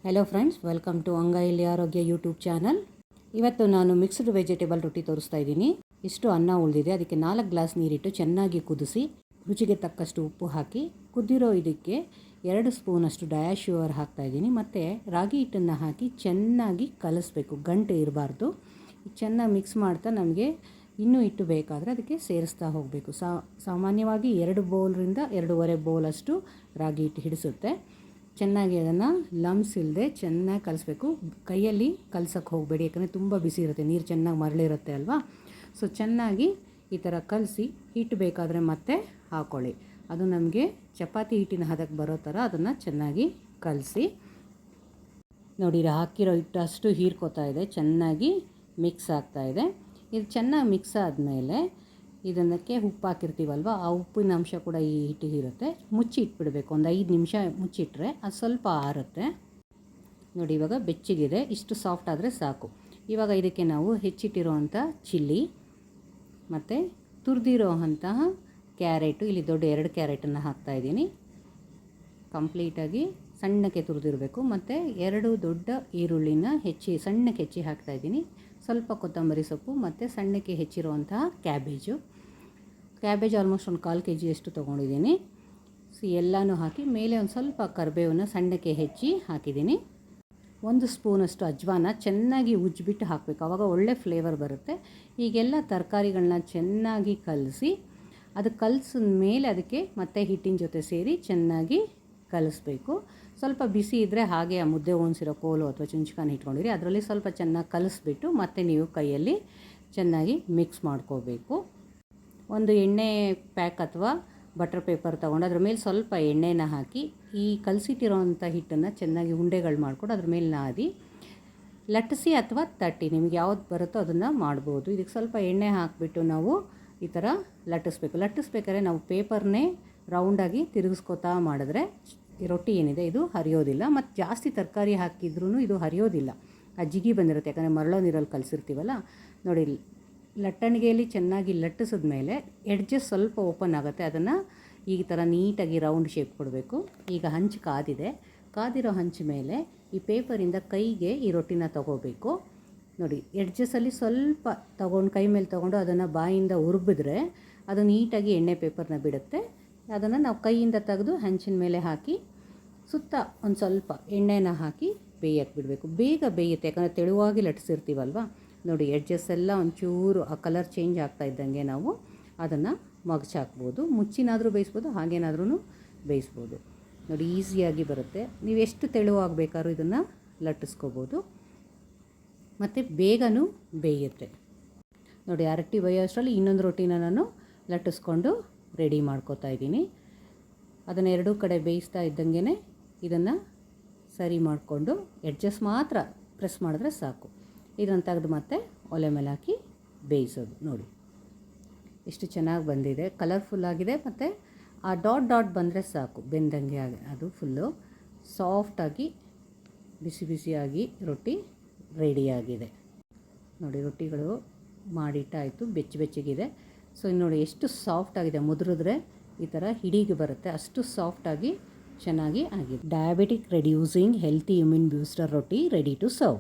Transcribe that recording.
Hello friends, welcome to ಅಂಗೈಲಿ ಆರೋಗ್ಯ YouTube channel. ಇವತ್ತು ನಾನು ಮಿಕ್ಸ್ಡ್ ವೆಜಿಟೇಬಲ್ ರೊಟ್ಟಿ ತೋರಿಸ್ತಾ ಇದ್ದೀನಿ. ಇಷ್ಟು ಅನ್ನ ಉಳಿದಿದೆ, ಅದಕ್ಕೆ 4 ಗ್ಲಾಸ್ ನೀರಿಟ್ಟು ಚೆನ್ನಾಗಿ ಕುದಿಸಿ ರುಚಿಗೆ ತಕ್ಕಷ್ಟು ಉಪ್ಪು ಹಾಕಿ ಕುದ್ದಿರೋ ಇದಕ್ಕೆ 2 ಸ್ಪೂನಷ್ಟು ಡಯಾಶ್ಯೂರ್ ಹಾಕ್ತಾಯಿದ್ದೀನಿ. ಮತ್ತು ರಾಗಿ ಹಿಟ್ಟನ್ನು ಹಾಕಿ ಚೆನ್ನಾಗಿ ಕಲಿಸ್ಬೇಕು, ಗಂಟೆ ಇರಬಾರ್ದು. ಚೆನ್ನಾಗಿ ಮಿಕ್ಸ್ ಮಾಡ್ತಾ ನಮಗೆ ಇನ್ನೂ ಹಿಟ್ಟು ಬೇಕಾದರೆ ಅದಕ್ಕೆ ಸೇರಿಸ್ತಾ ಹೋಗಬೇಕು. ಸಾಮಾನ್ಯವಾಗಿ 2 ಬೌಲ್ರಿಂದ 2.5 ಬೌಲಷ್ಟು ರಾಗಿ ಹಿಟ್ಟು ಹಿಡಿಸುತ್ತೆ. ಚೆನ್ನಾಗಿ ಅದನ್ನು ಲಮ್ಸ್ ಇಲ್ಲದೆ ಚೆನ್ನಾಗಿ ಕಲಿಸ್ಬೇಕು. ಕೈಯಲ್ಲಿ ಕಲ್ಸೋಕ್ಕೆ ಹೋಗಬೇಡಿ, ಯಾಕಂದರೆ ತುಂಬ ಬಿಸಿ ಇರುತ್ತೆ, ನೀರು ಚೆನ್ನಾಗಿ ಮರಳಿರುತ್ತೆ ಅಲ್ವಾ. ಸೊ ಚೆನ್ನಾಗಿ ಈ ಥರ ಕಲಸಿ ಹಿಟ್ಟು ಬೇಕಾದರೆ ಮತ್ತೆ ಹಾಕ್ಕೊಳ್ಳಿ. ಅದು ನಮಗೆ ಚಪಾತಿ ಹಿಟ್ಟಿನ ಹದಕ್ಕೆ ಬರೋ ಥರ ಅದನ್ನು ಚೆನ್ನಾಗಿ ಕಲಸಿ. ನೋಡಿ, ಹಾಕಿರೋ ಹಿಟ್ಟು ಅಷ್ಟು ಹೀರ್ಕೋತಾ ಇದೆ, ಚೆನ್ನಾಗಿ ಮಿಕ್ಸ್ ಆಗ್ತಾಯಿದೆ. ಇದು ಚೆನ್ನಾಗಿ ಮಿಕ್ಸ್ ಆದಮೇಲೆ ಇದನ್ನಕ್ಕೆ ಉಪ್ಪು ಹಾಕಿರ್ತೀವಲ್ವ, ಆ ಉಪ್ಪಿನ ಅಂಶ ಕೂಡ ಈ ಹಿಟ್ಟಿಗೆ ಇರುತ್ತೆ. ಮುಚ್ಚಿ ಇಟ್ಬಿಡಬೇಕು, ಒಂದು 5 ನಿಮಿಷ ಮುಚ್ಚಿಟ್ರೆ ಅದು ಸ್ವಲ್ಪ ಆರುತ್ತೆ. ನೋಡಿ, ಇವಾಗ ಬೆಚ್ಚಗಿದೆ, ಇಷ್ಟು ಸಾಫ್ಟ್ ಆದರೆ ಸಾಕು. ಇವಾಗ ಇದಕ್ಕೆ ನಾವು ಹೆಚ್ಚಿಟ್ಟಿರೋವಂಥ ಚಿಲ್ಲಿ ಮತ್ತು ತುರಿದಿರೋ ಅಂತಹ ಕ್ಯಾರೆಟು, ಇಲ್ಲಿ ದೊಡ್ಡ 2 ಕ್ಯಾರೆಟನ್ನು ಹಾಕ್ತಾಯಿದ್ದೀನಿ. ಕಂಪ್ಲೀಟಾಗಿ ಸಣ್ಣಕ್ಕೆ ತುರಿದಿರಬೇಕು. ಮತ್ತು 2 ದೊಡ್ಡ ಈರುಳ್ಳಿನ ಸಣ್ಣಕ್ಕೆ ಹೆಚ್ಚಿ ಹಾಕ್ತಾಯಿದ್ದೀನಿ. ಸ್ವಲ್ಪ ಕೊತ್ತಂಬರಿ ಸೊಪ್ಪು ಮತ್ತು ಸಣ್ಣಕ್ಕೆ ಹೆಚ್ಚಿರುವಂತಹ ಕ್ಯಾಬೇಜ್ ಆಲ್ಮೋಸ್ಟ್ ಒಂದು 1/4 kg ಅಷ್ಟು ತೊಗೊಂಡಿದ್ದೀನಿ. ಎಲ್ಲನೂ ಹಾಕಿ ಮೇಲೆ ಒಂದು ಸ್ವಲ್ಪ ಕರಿಬೇವನ್ನು ಸಣ್ಣಕ್ಕೆ ಹೆಚ್ಚಿ ಹಾಕಿದ್ದೀನಿ. 1 ಸ್ಪೂನಷ್ಟು ಅಜ್ವಾನ ಚೆನ್ನಾಗಿ ಉಜ್ಜಿಬಿಟ್ಟು ಹಾಕಬೇಕು, ಆವಾಗ ಒಳ್ಳೆ ಫ್ಲೇವರ್ ಬರುತ್ತೆ. ಈಗೆಲ್ಲ ತರಕಾರಿಗಳನ್ನ ಚೆನ್ನಾಗಿ ಕಲಸಿ, ಅದು ಕಲಸಿದ ಮೇಲೆ ಅದಕ್ಕೆ ಮತ್ತೆ ಹಿಟ್ಟಿನ ಜೊತೆ ಸೇರಿ ಚೆನ್ನಾಗಿ ಕಲಿಸ್ಬೇಕು. ಸ್ವಲ್ಪ ಬಿಸಿ ಇದ್ದರೆ ಹಾಗೆ ಆ ಮುದ್ದೆ ಒಣಸಿರೋ ಕೋಲು ಅಥವಾ ಚುಂಚ್ಕಾನ ಇಟ್ಕೊಂಡಿರಿ, ಅದರಲ್ಲಿ ಸ್ವಲ್ಪ ಚೆನ್ನಾಗಿ ಕಲಿಸ್ಬಿಟ್ಟು ಮತ್ತೆ ನೀವು ಕೈಯಲ್ಲಿ ಚೆನ್ನಾಗಿ ಮಿಕ್ಸ್ ಮಾಡ್ಕೋಬೇಕು. ಒಂದು ಎಣ್ಣೆ ಪ್ಯಾಕ್ ಅಥವಾ ಬಟರ್ ಪೇಪರ್ ತೊಗೊಂಡು ಅದ್ರ ಮೇಲೆ ಸ್ವಲ್ಪ ಎಣ್ಣೆನ ಹಾಕಿ ಈ ಕಲಸಿಟ್ಟಿರೋವಂಥ ಹಿಟ್ಟನ್ನು ಚೆನ್ನಾಗಿ ಉಂಡೆಗಳು ಮಾಡಿಕೊಂಡು ಅದ್ರ ಮೇಲೆ ನಾದಿ ಲಟ್ಟಿಸಿ ಅಥವಾ ತಟ್ಟಿ, ನಿಮಗೆ ಯಾವ್ದು ಬರುತ್ತೋ ಅದನ್ನು ಮಾಡ್ಬೋದು. ಇದಕ್ಕೆ ಸ್ವಲ್ಪ ಎಣ್ಣೆ ಹಾಕಿಬಿಟ್ಟು ನಾವು ಈ ಥರ ಲಟ್ಟಿಸ್ಬೇಕಾದ್ರೆ ನಾವು ಪೇಪರ್ನೇ ರೌಂಡಾಗಿ ತಿರುಗಿಸ್ಕೊತಾ ಮಾಡಿದ್ರೆ ಈ ರೊಟ್ಟಿ ಏನಿದೆ ಇದು ಹರಿಯೋದಿಲ್ಲ. ಮತ್ತು ಜಾಸ್ತಿ ತರಕಾರಿ ಹಾಕಿದ್ರೂ ಇದು ಹರಿಯೋದಿಲ್ಲ, ಆ ಜಿಗಿ ಬಂದಿರುತ್ತೆ, ಯಾಕಂದರೆ ಮರಳೋ ನೀರಲ್ಲಿ ಕಲಸಿರ್ತೀವಲ್ಲ. ನೋಡಿ, ಲಟ್ಟಣಿಗೆಯಲ್ಲಿ ಚೆನ್ನಾಗಿ ಲಟ್ಟಿಸಿದ ಮೇಲೆ ಎಡ್ಜಸ್ ಸ್ವಲ್ಪ ಓಪನ್ ಆಗುತ್ತೆ, ಅದನ್ನು ಈ ಥರ ನೀಟಾಗಿ ರೌಂಡ್ ಶೇಪ್ ಕೊಡಬೇಕು. ಈಗ ಹಂಚು ಕಾದಿರೋ ಹಂಚು ಮೇಲೆ ಈ ಪೇಪರಿಂದ ಕೈಗೆ ಈ ರೊಟ್ಟಿನ ತೊಗೋಬೇಕು. ನೋಡಿ, ಎಡ್ಜಸ್ಸಲ್ಲಿ ಸ್ವಲ್ಪ ಕೈ ಮೇಲೆ ತೊಗೊಂಡು ಅದನ್ನು ಬಾಯಿಂದ ಉರುಬಿದ್ರೆ ಅದು ನೀಟಾಗಿ ಎಣ್ಣೆ ಪೇಪರ್ನ ಬಿಡುತ್ತೆ. ಅದನ್ನು ನಾವು ಕೈಯಿಂದ ತೆಗೆದು ಹಂಚಿನ ಮೇಲೆ ಹಾಕಿ ಸುತ್ತ ಒಂದು ಸ್ವಲ್ಪ ಎಣ್ಣೆನ ಹಾಕಿ ಬೇಯಕ್ಕೆ ಬಿಡಬೇಕು. ಬೇಗ ಬೇಯುತ್ತೆ, ಯಾಕಂದರೆ ತೆಳುವಾಗಿ ಲಟ್ಟಿಸಿರ್ತೀವಲ್ವ. ನೋಡಿ, ಎಡ್ಜಸ್ ಎಲ್ಲ ಒಂಚೂರು ಆ ಕಲರ್ ಚೇಂಜ್ ಆಗ್ತಾ ಇದ್ದಂಗೆ ನಾವು ಅದನ್ನು ಮಗ್ಚಾಕ್ಬೋದು. ಮುಚ್ಚಿನಾದರೂ ಬೇಯಿಸ್ಬೋದು, ಹಾಗೇನಾದ್ರೂ ಬೇಯಿಸ್ಬೋದು. ನೋಡಿ, ಈಸಿಯಾಗಿ ಬರುತ್ತೆ. ನೀವು ಎಷ್ಟು ತೆಳುವಾಗಬೇಕಾದ್ರೂ ಇದನ್ನು ಲಟ್ಟಿಸ್ಕೋಬೋದು ಮತ್ತು ಬೇಗನೂ ಬೇಯುತ್ತೆ. ನೋಡಿ, ಆ ರೊಟ್ಟಿ ಬೇಯೋಷ್ಟರಲ್ಲಿ ಇನ್ನೊಂದು ರೊಟ್ಟಿನ ನಾನು ಲಟ್ಟಿಸ್ಕೊಂಡು ರೆಡಿ ಮಾಡ್ಕೋತಾ ಇದ್ದೀನಿ. ಅದನ್ನು 2 ಕಡೆ ಬೇಯಿಸ್ತಾ ಇದ್ದಂಗೆ ಇದನ್ನು ಸರಿ ಮಾಡಿಕೊಂಡು ಎಡ್ಜಸ್ ಮಾತ್ರ ಪ್ರೆಸ್ ಮಾಡಿದ್ರೆ ಸಾಕು. ಇದನ್ನು ತೆಗೆದು ಮತ್ತೆ ಒಲೆ ಮೇಲೆ ಹಾಕಿ ಬೇಯಿಸೋದು. ನೋಡಿ, ಎಷ್ಟು ಚೆನ್ನಾಗಿ ಬಂದಿದೆ, ಕಲರ್ಫುಲ್ಲಾಗಿದೆ. ಮತ್ತು ಆ ಡಾಟ್ ಬಂದರೆ ಸಾಕು, ಬೆಂದಂಗೆ ಅದು ಫುಲ್ಲು ಸಾಫ್ಟಾಗಿ ಬಿಸಿ ಬಿಸಿಯಾಗಿ ರೊಟ್ಟಿ ರೆಡಿಯಾಗಿದೆ. ನೋಡಿ, ರೊಟ್ಟಿಗಳು ಮಾಡಿಟ್ಟಾಯಿತು, ಬೆಚ್ಚಗಿದೆ. ಸೊ ನೋಡಿ ಎಷ್ಟು ಸಾಫ್ಟಾಗಿದೆ, ಮುದುರಿದ್ರೆ ಈ ಥರ ಹಿಡಿಗೆ ಬರುತ್ತೆ, ಅಷ್ಟು ಸಾಫ್ಟಾಗಿ ಚೆನ್ನಾಗಿ ಆಗಿದೆ. Diabetic reducing healthy immune booster ರೊಟ್ಟಿ ರೆಡಿ ಟು ಸರ್ವ್.